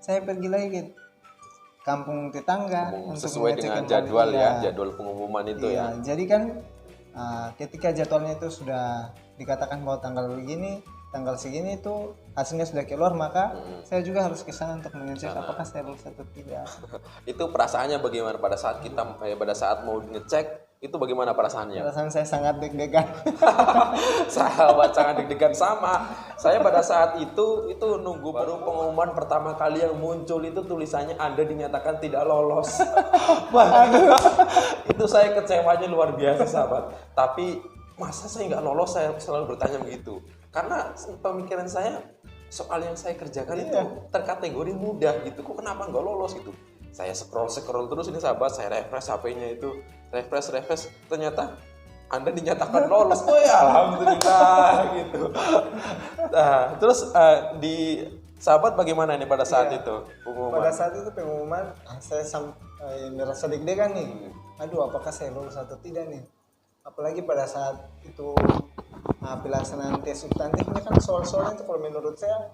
saya pergi lagi ke kampung tetangga untuk sesuai mengecek dengan kembali. jadwal Iya. ya, jadwal pengumuman itu Iya, ya. jadi kan ketika jadwalnya itu sudah dikatakan bahwa tanggal begini, tanggal segini itu hasilnya sudah keluar, maka saya juga harus ke sana untuk mengecek apakah saya lulus atau tidak. Itu perasaannya bagaimana pada saat pada saat mau ngecek, itu bagaimana perasaannya? Perasaan saya sangat deg-degan. Sahabat sangat deg-degan sama. Saya pada saat itu nunggu baru pengumuman pertama kali yang muncul itu tulisannya Anda dinyatakan tidak lolos. Waduh. Itu saya kecewanya luar biasa sahabat. Tapi masa saya nggak lolos, saya selalu bertanya begitu. Karena pemikiran saya soal yang saya kerjakan itu terkategori mudah gitu. Kok kenapa nggak lolos gitu? Saya scroll terus ini sahabat, saya refresh HP-nya itu, refresh, ternyata Anda dinyatakan lolos. Oh ya, alhamdulillah gitu. Nah, terus di sahabat bagaimana nih pada saat itu pengumuman? Pada saat itu pengumuman, saya merasa deg-degan nih. Aduh, apakah saya lulus atau tidak nih? Apalagi pada saat itu pelaksanaan tes substantifnya kan soal-soalnya itu kalau menurut saya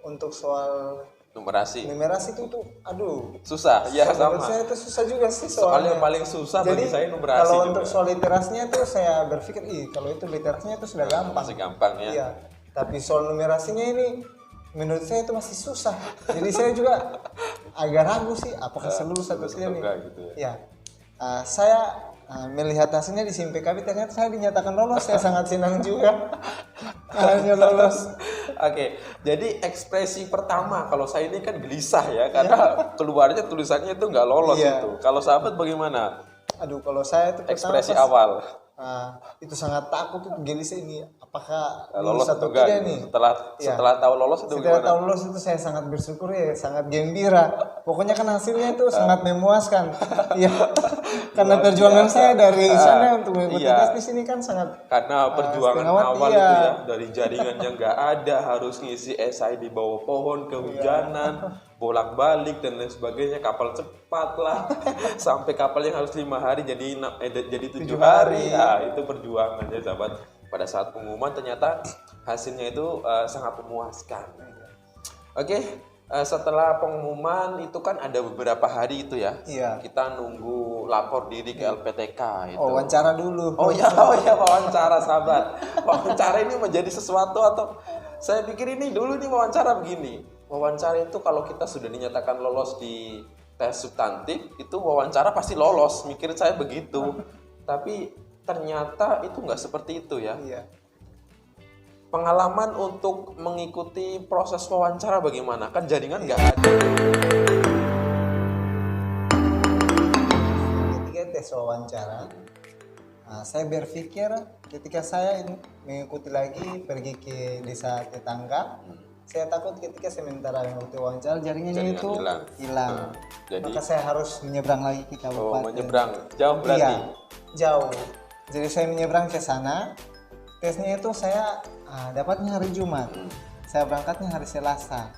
untuk soal numerasi itu aduh susah ya, sama menurut saya itu susah juga sih soal soalnya. yang paling susah Jadi, bagi saya numerasi kalau juga. untuk soal literasinya itu saya berpikir kalau itu literasinya itu sudah gampang, masih gampang ya. Iya, tapi soal numerasinya ini menurut saya itu masih susah. Jadi saya juga agak ragu sih apakah saya lulus atau tidak nih. Gitu ya. Saya melihat hasilnya di SIM PKB, ternyata saya dinyatakan lolos. Saya sangat senang juga. Hanya lolos. Oke, jadi ekspresi pertama kalau saya ini kan gelisah ya, karena keluarnya tulisannya itu nggak lolos itu. Kalau sahabat bagaimana? Aduh, kalau saya itu ekspresi awal. Itu sangat takut, itu gelisah ini apakah lolos atau tidak gitu. nih. Setelah tahu lolos itu setelah gimana? tahu lolos itu saya sangat bersyukur ya, sangat gembira. Pokoknya kan hasilnya itu sangat memuaskan. Iya. Karena perjuangan saya dari sana untuk mengikuti tes di sini kan sangat, karena perjuangan awal itu ya, dari jaringan yang nggak ada, harus ngisi esai di bawah pohon, kehujanan, bolak-balik dan lain sebagainya, kapal cepat lah, sampai kapal yang harus 5 hari jadi 7 hari. Nah, itu perjuangan ya sahabat. Pada saat pengumuman ternyata hasilnya itu sangat memuaskan. Oke. Setelah pengumuman itu kan ada beberapa hari itu ya. Iya. Kita nunggu lapor diri ke LPTK itu. Wawancara dulu. Oh ya wawancara sahabat. Wawancara ini menjadi sesuatu atau saya pikir ini dulu nih wawancara begini. Wawancara itu kalau kita sudah dinyatakan lolos di tes substantif itu wawancara pasti lolos. Mikir saya begitu. Tapi ternyata itu nggak seperti itu ya. Iya. Pengalaman untuk mengikuti proses wawancara bagaimana? Kan jaringan nggak ada. Ketika tes wawancara, saya berpikir ketika saya mengikuti lagi pergi ke desa tetangga, saya takut ketika sementara mengikuti wawancara jaringannya itu hilang. Maka saya harus menyeberang lagi ke kabupaten. Menyeberang jauh berarti? Iya, jauh. Jadi saya menyeberang ke sana. Tesnya itu saya dapatnya hari Jumat. Saya berangkatnya hari Selasa.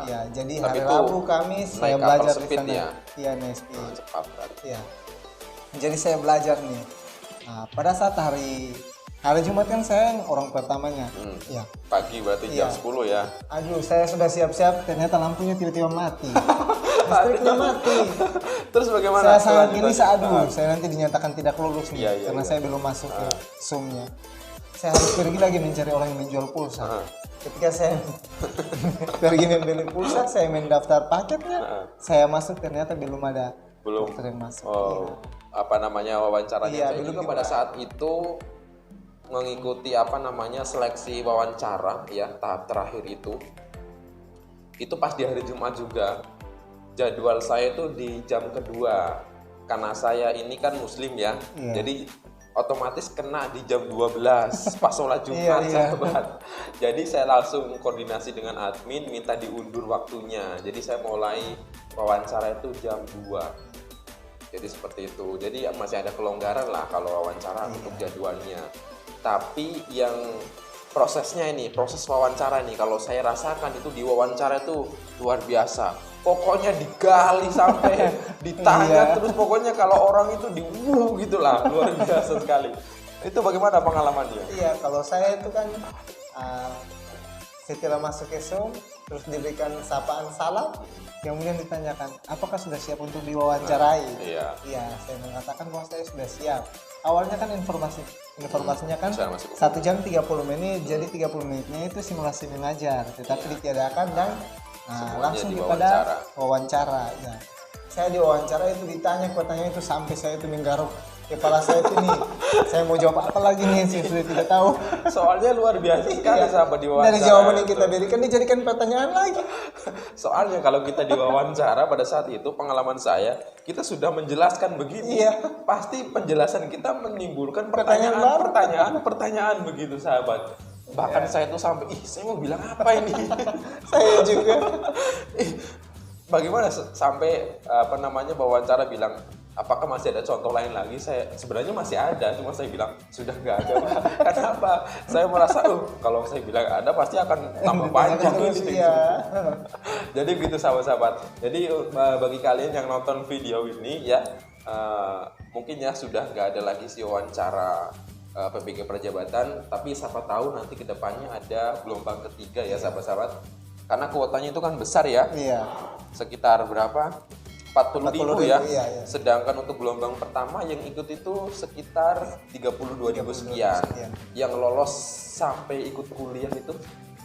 Iya, jadi hari Rabu Kamis saya belajar di sana. Iya, naik cepat berarti. Iya. Jadi saya belajar nih. Pada saat hari Jumat kan saya orang pertamanya. Iya. Pagi berarti jam 10 ya. Aduh, saya sudah siap-siap, ternyata lampunya tiba-tiba mati. Listriknya mati. Terus bagaimana? Saya sangat gelisah, saya nanti dinyatakan tidak lulus nih, karena saya belum masuk ke Zoom-nya. Saya harus pergi lagi mencari orang yang menjual pulsa. Ketika saya pergi membeli pulsa, saya mendaftar paketnya, saya masuk ternyata belum ada dokter yang masuk. Wawancaranya. Saya juga pada saat itu mengikuti seleksi wawancara ya, tahap terakhir itu pas di hari Jumat juga. Jadwal saya itu di jam kedua, karena saya ini kan muslim ya, jadi otomatis kena di jam 12 pas sholat Jumat sahabat. Jadi saya langsung koordinasi dengan admin minta diundur waktunya. Jadi saya mulai wawancara itu jam 2. Jadi seperti itu. Jadi masih ada kelonggaran lah kalau wawancara untuk jadwalnya. Tapi yang prosesnya ini, proses wawancara nih, kalau saya rasakan itu di wawancara itu luar biasa. Pokoknya digali sampai ditanya terus, pokoknya kalau orang itu gitulah, luar biasa sekali. Itu bagaimana pengalamannya? Iya, kalau saya itu kan Setelah masuk ke Zoom, terus diberikan sapaan salam, kemudian ditanyakan, apakah sudah siap untuk diwawancarai? Iya. Iya, saya mengatakan bahwa saya sudah siap. Awalnya kan informasinya kan Saya masih 1 jam 30 menit, jadi 30 menitnya itu simulasi mengajar, tetapi ditiadakan dan Semuanya langsung diwawancara. kepada wawancara. Ya. Saya diwawancara itu ditanya pertanyaan itu sampai saya itu menggaruk kepala saya itu nih. Saya mau jawab apa lagi nih, saya sudah tidak tahu. Soalnya luar biasa sekali sahabat diwawancara. Dari jawaban yang kita berikan dijadikan pertanyaan lagi. Soalnya kalau kita diwawancara pada saat itu pengalaman saya, kita sudah menjelaskan begini. Iya. Pasti penjelasan kita menimbulkan Pertanyaan baru. pertanyaan begitu sahabat. Bahkan saya tuh sampai, saya mau bilang apa ini? Saya juga. Bagaimana sampai wawancara bilang, apakah masih ada contoh lain lagi? Saya sebenarnya masih ada, cuma saya bilang sudah nggak ada, Pak. Kenapa? Saya merasa, kalau saya bilang ada pasti akan tambah panjang ini. Iya. Jadi begitu sahabat-sahabat. Jadi bagi kalian yang nonton video ini ya, mungkin ya sudah nggak ada lagi si wawancara PBG Prajabatan, tapi siapa tahu nanti kedepannya ada gelombang ketiga ya sahabat-sahabat. Karena kuotanya itu kan besar ya. Iya. Sekitar berapa? 40.000 ya. Iya. Sedangkan untuk gelombang pertama yang ikut itu sekitar 32.000 sekian. Yang lolos sampai ikut kuliah itu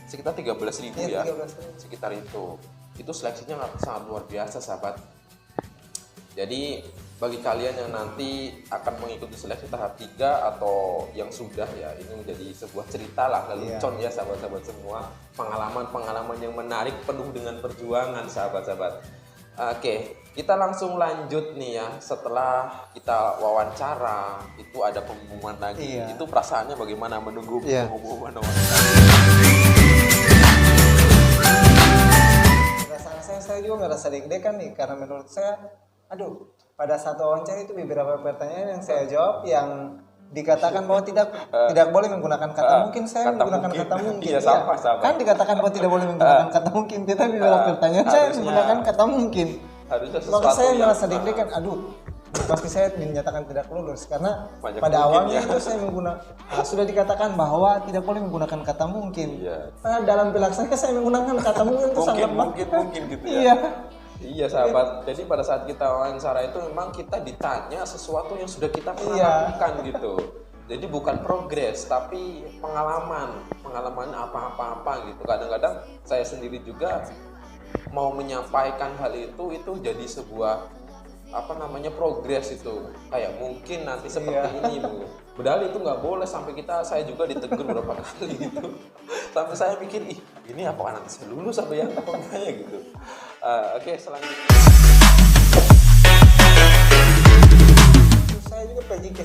sekitar 13.000 ya. 13.000. Sekitar itu. Itu seleksinya sangat luar biasa sahabat. Jadi bagi kalian yang nanti akan mengikuti seleksi tahap 3 atau yang sudah ya, ini menjadi sebuah cerita lah, lelucon ya sahabat-sahabat semua, pengalaman-pengalaman yang menarik penuh dengan perjuangan sahabat-sahabat. Oke, kita langsung lanjut nih ya. Setelah kita wawancara, itu ada pengumuman lagi. Iya. Itu perasaannya bagaimana menunggu pengumuman wawancara? Perasaan saya juga ngerasa deg-degan nih, karena menurut saya, pada saat wawancara itu beberapa pertanyaan yang saya jawab yang dikatakan bahwa tidak boleh menggunakan kata mungkin, saya menggunakan kata mungkin. Iya, sama. Kan dikatakan bahwa tidak boleh menggunakan kata mungkin, tetapi beberapa pertanyaan saya menggunakan kata mungkin. Harusnya Maka sesuatu saya yang merasa deg-degan, pasti saya dinyatakan tidak lulus karena Banyak pada mungkin awalnya ya. itu saya sudah dikatakan bahwa tidak boleh menggunakan kata mungkin. Iya. Nah, dalam pelaksanaan saya menggunakan kata mungkin itu sangat mungkin gitu ya. Iya. Iya sahabat, jadi pada saat kita wawancara itu memang kita ditanya sesuatu yang sudah kita pernah Iya. lakukan gitu. Jadi bukan progres, tapi pengalaman apa-apa gitu. Kadang-kadang saya sendiri juga mau menyampaikan hal itu jadi sebuah progres itu. Kayak mungkin nanti seperti ini Bu. Padahal itu nggak boleh, sampai saya juga ditegur beberapa kali gitu. Sampai saya mikir, ini apakah nanti saya lulus apa yang enggaknya gitu. Oke, selanjutnya. Saya juga pergi ke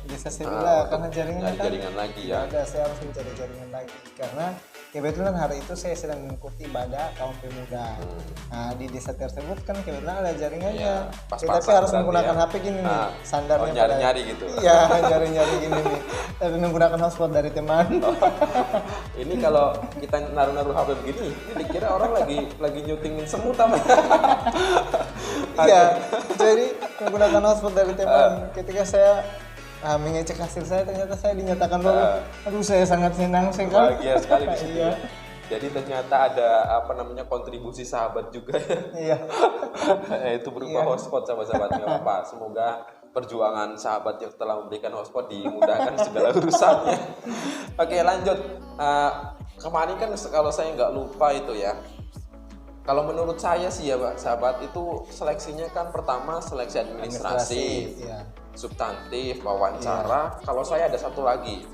desa sebelah karena jaringan lagi ya. Ada, saya harus mencari jaringan lagi karena kebetulan hari itu saya sedang mengikuti ibadah kaum pemuda. Nah, di desa tersebut kan kebetulan ada jaringannya. Iya, Tapi harus menggunakan ya. HP gini nih, sandarnya nyari-nyari gitu. Iya, nyari-nyari gini nih. Tapi menggunakan hotspot dari teman. Ini kalau kita naruh-naruh HP begini, dikira orang lagi nyutingin semut apa? Iya, jadi menggunakan hotspot dari teman. Ketika saya mengecek hasil saya, ternyata saya dinyatakan lulus. Saya sangat senang sekali. Bahagia sekali di situ. Iya. Jadi ternyata ada kontribusi sahabat juga ya. Iya. Itu berupa hotspot sahabat-sahabat, nggak apa-apa. Semoga perjuangan sahabat yang telah memberikan hotspot dimudahkan segala urusannya. Oke, lanjut. Kemarin kan kalau saya nggak lupa itu ya. Kalau menurut saya sih ya Pak, sahabat, itu seleksinya kan pertama seleksi administrasi, iya. substantif, wawancara. Kalau saya ada satu lagi,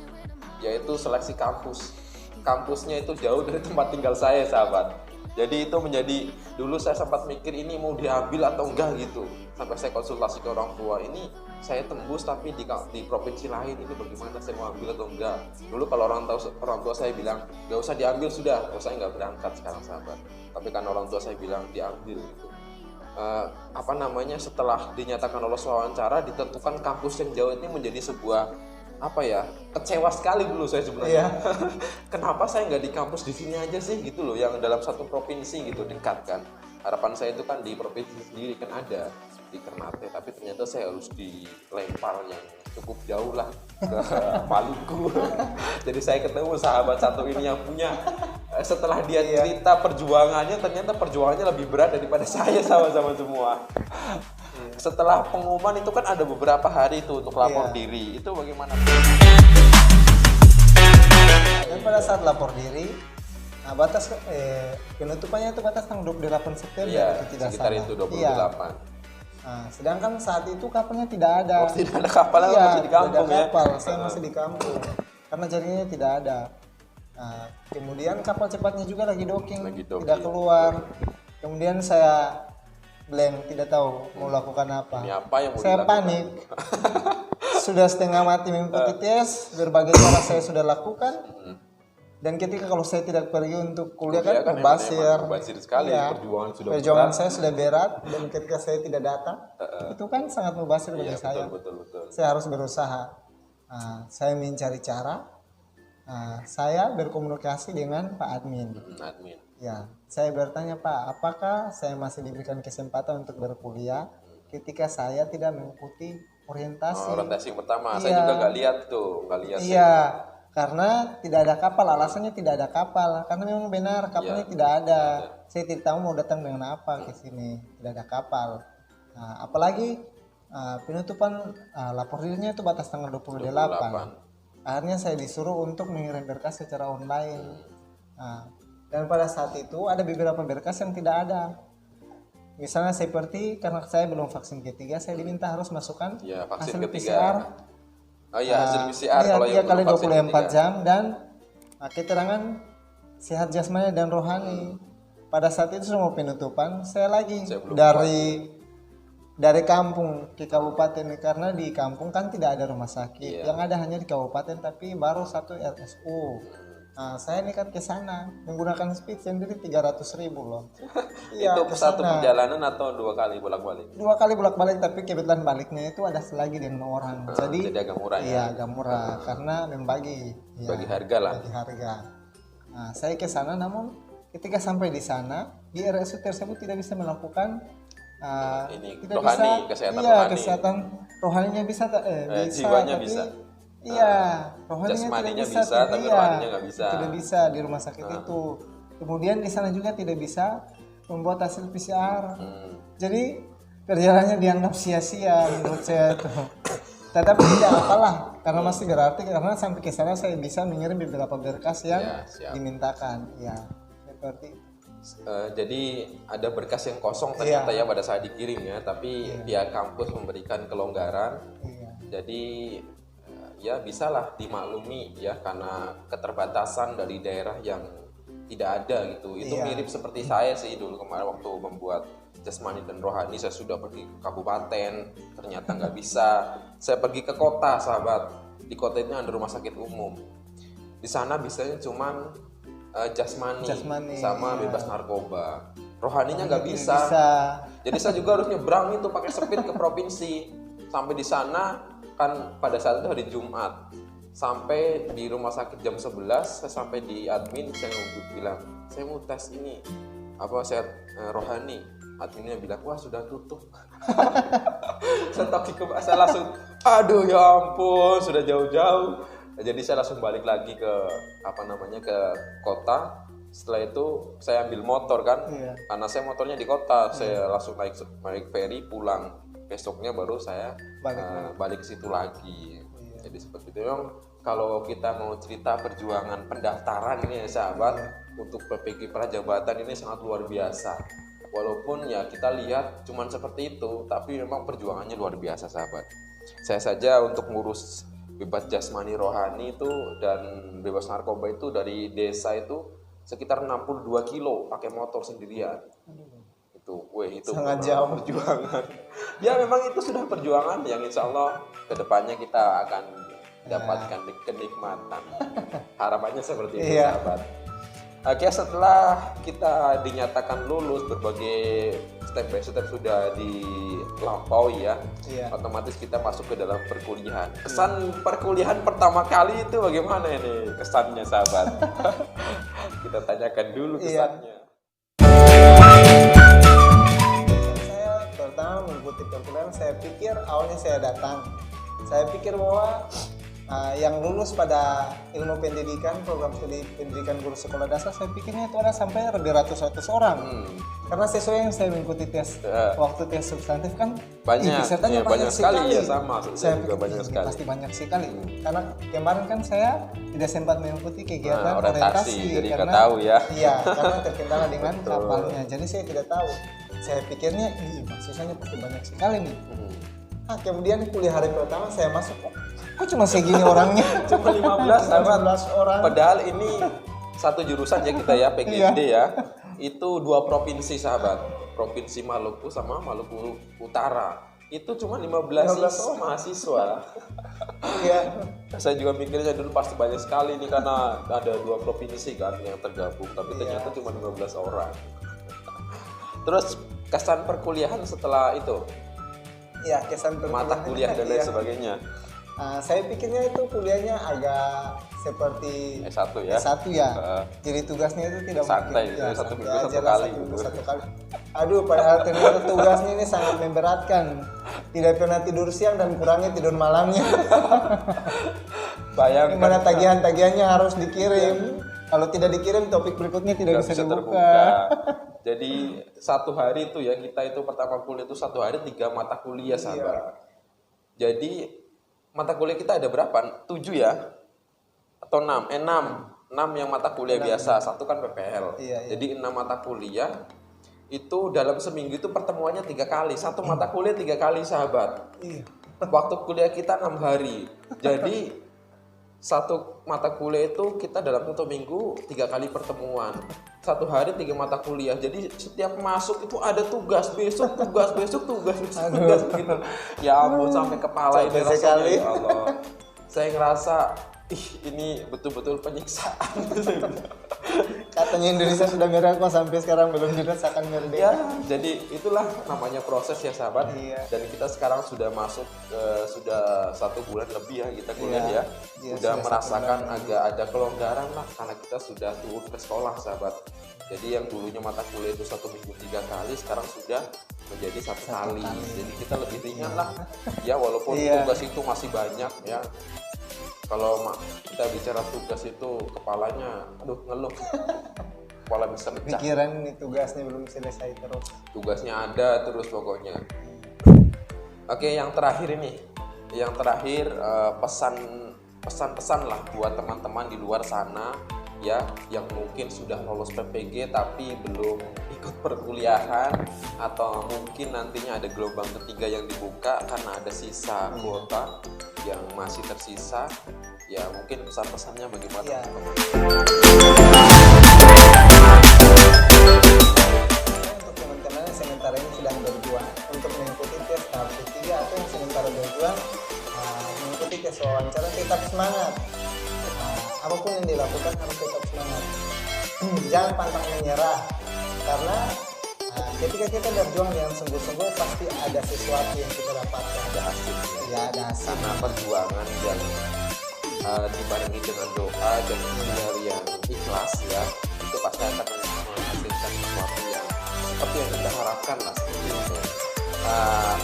yaitu seleksi kampus. Kampusnya itu jauh dari tempat tinggal saya sahabat. Jadi itu menjadi, dulu saya sempat mikir ini mau diambil atau enggak gitu. Sampai saya konsultasi ke orang tua, ini saya tembus tapi di provinsi lain, ini bagaimana saya mau ambil atau enggak. Dulu kalau orang tua saya bilang gak usah diambil sudah, kalau saya nggak berangkat sekarang sahabat. Tapi kan orang tua saya bilang diambil gitu. Setelah dinyatakan lolos wawancara, ditentukan kampus yang jauh ini menjadi sebuah kecewa sekali dulu saya sebenarnya. Kenapa saya nggak di kampus di sini aja sih gitu loh, yang dalam satu provinsi gitu, dekat kan. Harapan saya itu kan di provinsi sendiri kan ada. di Ternate, tapi ternyata saya harus dilempar yang cukup jauh lah ke Maluku. Jadi saya ketemu sahabat satu ini yang punya, setelah dia cerita perjuangannya, ternyata perjuangannya lebih berat daripada saya sama-sama semua. Setelah pengumuman itu kan ada beberapa hari itu untuk lapor diri, itu bagaimana? Dan pada saat lapor diri, nah batas penutupannya itu batas tanggal 28 September Iya, itu tidak sekitar salah. itu 28. Iya. Nah, sedangkan saat itu kapalnya tidak ada. Oh, tidak ada kapal, masih di kampung tidak ada kapal. ya? Saya masih di kampung karena jaringannya tidak ada. Nah, kemudian kapal cepatnya juga lagi docking, tidak keluar. Kemudian saya blank, tidak tahu mau lakukan apa. Ini apa yang mau saya dilakukan? panik. Sudah setengah mati mengikuti tes, berbagai cara saya sudah lakukan. Dan ketika kalau saya tidak pergi untuk kuliah kan mubazir sekali, iya, perjuangan saya sudah berat, dan ketika saya tidak datang itu kan sangat mubazir bagi saya. Betul. Saya harus berusaha. Saya mencari cara. Saya berkomunikasi dengan Pak Admin. Ya, saya bertanya, Pak, apakah saya masih diberikan kesempatan untuk berkuliah ketika saya tidak mengikuti orientasi? Orientasi pertama, saya juga nggak lihat. Iya, karena tidak ada kapal. Alasannya tidak ada kapal, karena memang benar kapalnya tidak ada. Saya tidak tahu mau datang dengan apa ke sini, tidak ada kapal. Apalagi penutupan lapor dirinya itu batas tanggal 28. Akhirnya saya disuruh untuk mengirim berkas secara online. Dan pada saat itu ada beberapa berkas yang tidak ada. Misalnya seperti karena saya belum vaksin ketiga, saya diminta harus masukkan hasil PCR. Hasil PCR kalau 3 kali 24 jam dan keterangan sehat jasmani dan rohani. Pada saat itu semua penutupan, saya lagi dari kampung ke kabupaten, karena di kampung kan tidak ada rumah sakit, yang ada hanya di kabupaten, tapi baru satu RSU. Saya nekat ke sana menggunakan speed sendiri 300.000 loh. Itu satu perjalanan atau 2 kali bolak-balik? 2 kali bolak-balik, tapi kebetulan baliknya itu ada selagi dengan orang. Jadi agak murah ya? Iya, agak murah karena membagi. Bagi harga lah. Bagi harga. Saya ke sana, namun ketika sampai di sana di RSU tersebut tidak bisa melakukan tidak rohani, bisa, kesehatan rohani. Kesehatan rohaninya bisa, jiwanya tapi, bisa. Iya, rohaninya tidak bisa, tapi rohaninya nggak bisa. Tidak bisa di rumah sakit itu. Kemudian di sana juga tidak bisa membuat hasil PCR. Jadi perjalanannya dianggap sia-sia menurut saya itu. Tetapi tidak apalah, karena masih berarti, karena sampai ke sana saya bisa mengirim beberapa berkas yang dimintakan. Ya, seperti itu. Jadi ada berkas yang kosong ternyata ya pada saat dikirim ya, tapi pihak kampus memberikan kelonggaran. Jadi ya bisalah dimaklumi ya, karena keterbatasan dari daerah yang tidak ada gitu. Itu mirip seperti saya sih dulu kemarin waktu membuat jasmani dan rohani, saya sudah pergi ke kabupaten, ternyata nggak bisa. Saya pergi ke kota, sahabat. Di kota itu ada rumah sakit umum. Di sana bisanya cuman jasmani sama bebas narkoba. Rohaninya nggak bisa. Jadi saya juga harus nyebrang itu pakai speed ke provinsi. Sampai di sana kan pada saat itu hari Jumat. Sampai di rumah sakit jam 11, saya sampai di admin, saya bilang, saya mau tes ini saya rohani. Adminnya bilang, wah sudah tutup. Saya langsung, aduh ya ampun, sudah jauh-jauh. Jadi saya langsung balik lagi ke ke kota. Setelah itu saya ambil motor kan, karena saya motornya di kota. Saya langsung naik ferry pulang. Besoknya baru saya balik ke situ lagi. Jadi seperti itu. Kalau kita mau cerita perjuangan pendaftaran ini ya sahabat, untuk PPG Prajabatan ini sangat luar biasa. Walaupun ya kita lihat cuman seperti itu, tapi memang perjuangannya luar biasa sahabat. Saya saja untuk ngurus bebas jasmani rohani itu dan bebas narkoba itu dari desa itu sekitar 62 kilo pakai motor sendirian. Itu sangat jauh perjuangan. Ya memang itu sudah perjuangan yang insya Allah kedepannya kita akan dapatkan kenikmatan. Harapannya seperti itu sahabat. Oke, setelah kita dinyatakan lulus, berbagai step by step sudah dilampaui ya, otomatis kita masuk ke dalam perkuliahan. Kesan perkuliahan pertama kali itu bagaimana ini kesannya sahabat? Kita tanyakan dulu kesannya. Saya pertama mengikuti perkuliahan, saya pikir awalnya saya datang. Saya pikir bahwa yang lulus pada ilmu pendidikan, program studi pendidikan guru sekolah dasar, saya pikirnya itu ada sampai beratus-ratus orang. Karena sesuai yang saya mengikuti tes, waktu tes substantif kan banyak, pesertanya banyak sekali ya, sama. Saya juga pikir, banyak sekali. pasti banyak sekali. Karena kemarin kan saya tidak sempat mengikuti kegiatan orientasi, jadi karena nggak tahu ya. Iya, karena terkendala dengan kapalnya. Jadi saya tidak tahu. Saya pikirnya, mahasiswanya pasti banyak sekali nih. Kemudian kuliah hari pertama saya masuk, kok cuma segini orangnya? Cuma 15 orang. Padahal ini satu jurusan ya kita ya, PGD ya. Itu 2 provinsi sahabat. Provinsi Maluku sama Maluku Utara. Itu cuma 15 mahasiswa. Iya. Saya juga mikirnya dulu pasti banyak sekali nih karena ada 2 provinsi kan yang tergabung. Tapi ternyata cuma 15 orang. Terus kesan perkuliahan setelah itu? Ya, kesan mata kuliah dan lain sebagainya. Saya pikirnya itu kuliahnya agak seperti S1 ya. S1 ya. Jadi tugasnya itu tidak santai, mungkin. Ya, satu minggu satu kali. Satu kali. Aduh, padahal ternyata tugasnya ini sangat memberatkan. Tidak pernah tidur siang dan kurangnya tidur malamnya. Bayangkan. Gimana tagihan-tagihannya harus dikirim. Kalau tidak dikirim, topik berikutnya tidak bisa dibuka. Jadi satu hari itu ya, kita itu pertama kuliah itu satu hari 3 mata kuliah sahabat. Jadi mata kuliah kita ada berapa? 7 ya? Atau 6? 6 yang mata kuliah biasa, 1 kan PPL. Jadi 6 mata kuliah itu dalam seminggu itu pertemuannya 3 kali. 1 mata kuliah 3 kali sahabat. Waktu kuliah kita 6 hari. Jadi 1 mata kuliah itu kita dalam 1 minggu 3 kali pertemuan. 1 hari 3 mata kuliah. Jadi setiap masuk itu ada tugas, besok tugas gitu. Ya ampun, sampai kepala ini rasanya, ya Allah. Saya ngerasa ini betul-betul penyiksaan. Katanya Indonesia sudah merdeka, sampai sekarang belum dirasakan merdeka. Ya, jadi itulah namanya proses ya sahabat. Dan kita sekarang sudah masuk sudah 1 bulan lebih ya kita kuliah ya. Sudah merasakan agak ada kelonggaran lah karena kita sudah turun ke sekolah sahabat. Jadi yang dulunya mata kuliah itu 1 minggu 3 kali, sekarang sudah menjadi 1 kali. Jadi kita lebih ringan lah. Ya walaupun tugas itu masih banyak ya. Kalau kita bicara tugas itu kepalanya ngeluh. Kepala bisa pecah. Pikiran ini tugasnya belum selesai terus. Tugasnya ada terus pokoknya. Oke, yang terakhir ini. Yang terakhir pesan-pesan lah buat teman-teman di luar sana ya yang mungkin sudah lolos PPG tapi belum ikut perkuliahan atau mungkin nantinya ada gelombang ketiga yang dibuka karena ada sisa kuota yang masih tersisa. Ya mungkin pesan-pesannya bagaimana? Untuk teman-teman yang sementara ini sedang berjuang untuk mengikuti tes tahap ketiga atau yang sementara berjuang mengikuti tes wawancara, tetap semangat. Apapun yang dilakukan harus tetap semangat. Jangan pantang menyerah karena ketika kita berjuang dengan sungguh-sungguh pasti ada sesuatu yang kita dapatkan. Ada hasil. Ya, ada hasil. Karena perjuangan yang dibarengi dengan doa dan ikhtiar yang ikhlas ya, itu pasti akan menghasilkan sesuatu yang seperti yang kita harapkan lah seperti itu.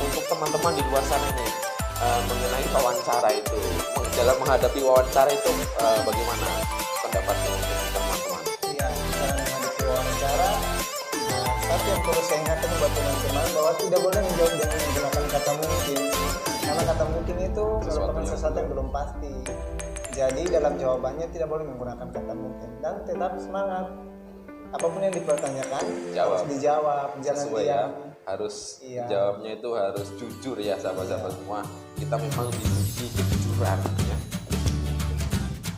Untuk teman-teman di luar sana nih mengenai wawancara itu, dalam menghadapi wawancara itu bagaimana pendapatnya untuk teman-teman? Iya, dalam menghadapi wawancara, satu yang perlu saya ingatkan buat teman-teman bahwa tidak boleh menjawab dengan menggunakan kata mungkin, karena kata mungkin itu merupakan sesuatu yang belum pasti. Jadi dalam jawabannya tidak boleh menggunakan kata mungkin dan tetap semangat. Apapun yang dipertanyakan harus dijawab, jangan sesuai diam. Ya, harus jawabnya itu harus jujur ya sahabat-sahabat semua. Kita memang diuji kejujuran ya.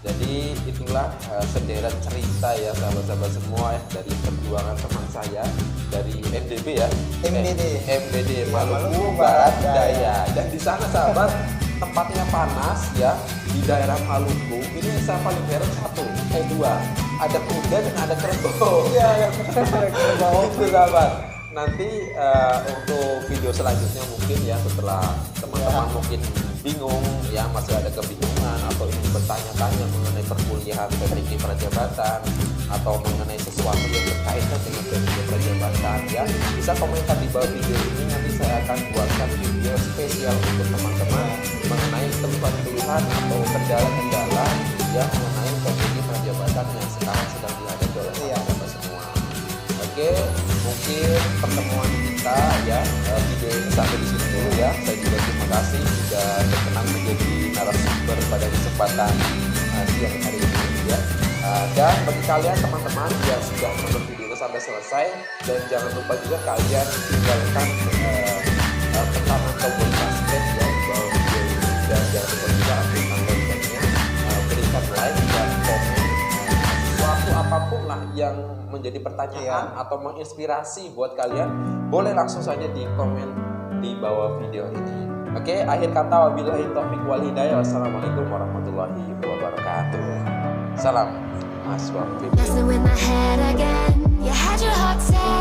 Jadi itulah sederet cerita ya sahabat-sahabat semua ya, dari perjuangan teman saya dari MDB ya. MBD Maluku Barat Daya. Dan di sana sahabat tempatnya panas ya, di daerah Maluku. Ini saya paling heran 2 ada kuda dan ada kerbau. Iya, ada kerbau. Itu sahabat. Nanti untuk video selanjutnya mungkin ya, setelah teman-teman mungkin bingung ya, masih ada kebingungan atau ingin bertanya-tanya mengenai perkuliahan PPG Prajabatan, atau mengenai sesuatu yang berkaitan dengan video perjabatan ya, bisa komentar di bawah video ini. Nanti saya akan buatkan video spesial untuk teman-teman mengenai keluhan atau kendala-kendala yang mengenai komisi perjabatan yang sekarang sedang dihadapi oleh teman-teman semua. Oke, mungkin pertemuan kita ya, video ini sampai di sini dulu ya. Saya juga terima kasih sudah berkenan menjadi narasumber pada kesempatan siang hari ini ya. Dan bagi kalian teman-teman yang sudah menonton video ini sampai selesai, dan jangan lupa juga kalian tinggalkan tekanan tombol subscribe ya di bawah video ini, dan jangan lupa juga aktifkan loncengnya, berikan like dan komen sesuatu apapun lah yang menjadi pertanyaan atau menginspirasi buat kalian, boleh langsung saja di komen di bawah video ini. Oke, akhir kata wabillahi taufiq wal hidayah. Wassalamualaikum warahmatullahi wabarakatuh. Salam Mas Wafi.